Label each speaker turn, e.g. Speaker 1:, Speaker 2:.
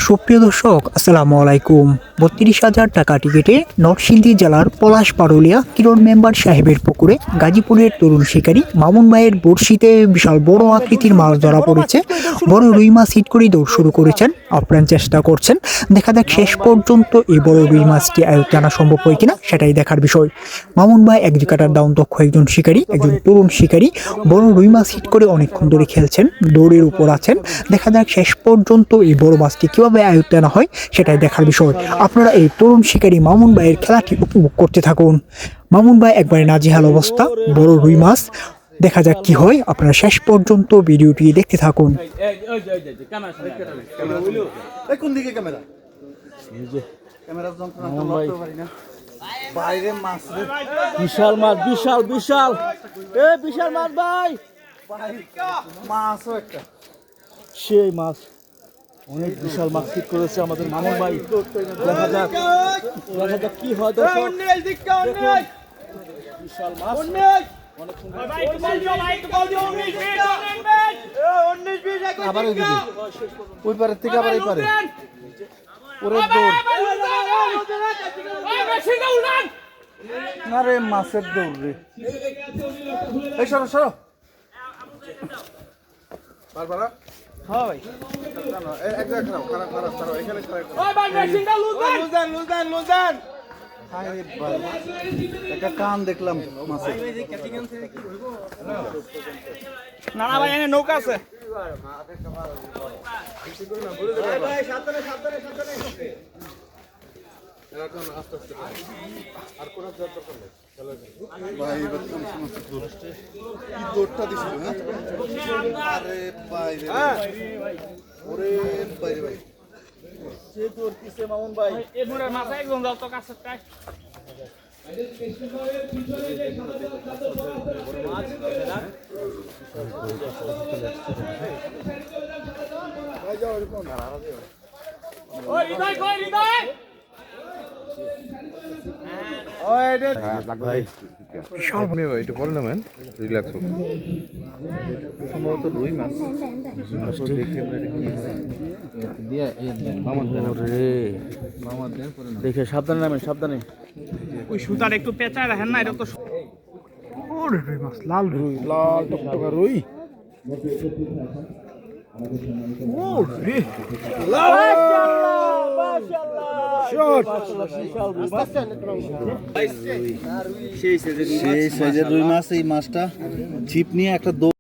Speaker 1: সুপ্রিয় দর্শক, আসসালামু আলাইকুম। ৩২,০০০ টাকা টিকিটে নরসিংদী জেলার পলাশ পারুলিয়া কিরণ মেম্বার সাহেবের পুকুরে গাজীপুরের তরুণ শিকারী মামুন ভাইয়ের বড়শিতে বিশাল বড় আকৃতির মাছ ধরা পড়েছে। বড় রুই মাছ হিট করে দৌড় শুরু করেছেন, আপ্রাণ চেষ্টা করছেন। দেখা যাক শেষ পর্যন্ত এই বড় রুই মাছটি আয়ত্তে আনা সম্ভব হয় কিনা, সেটাই দেখার বিষয়। মামুন ভাই একজোকাটার দাউন দক্ষ একজন শিকারী, একজন তরুণ শিকারী। বড় রুই মাছ হিট করে অনেকক্ষণ ধরে খেলছেন, দৌড়ের উপর আছেন। দেখা যাক শেষ পর্যন্ত এই বড় মাছটি কিভাবে আয়ত্তে আনা হয়, সেটাই দেখার বিষয়। আপনারা এই তরুণ শিকারী মামুন ভাইয়ের খেলাটি উপভোগ করতে থাকুন। মামুন ভাই একবারে নাজেহাল অবস্থা, বড় রুই মাছ। দেখা যাক কি হয়, আপনারা শেষ পর্যন্ত ভিডিওটি দেখতে থাকুন।
Speaker 2: বিশাল মাছ, বিশাল বিশাল বিশাল মাছ ভাই, মাছও একটা সেই মাছ, অনেক বিশাল মাছ ঠিক করেছে আমাদের মামুন ভাই। দেখা যাক কি হয়। বিশাল মাছ, আবার ওই পারের থেকে আবার এই পারে না রে, মাছের দৌড় রে। এই সরো সরো, একটা কান দেখলাম মাছের।
Speaker 3: না ভাই, এখানে নৌকা আছে।
Speaker 2: মামুন ভাই
Speaker 3: মাথায় একদম যাও তো কাছে।
Speaker 2: দেখে সাবধানে নামেন, সাবধানে।
Speaker 3: ওই সুতার একটু পেঁচায় রাখেন না, এটা তো
Speaker 1: রুই মাছ, লাল রুই,
Speaker 2: লাল টকটকা রুই। সেই সাইজের রুই মাছ। এই মাছটা ছিপ নিয়ে একটা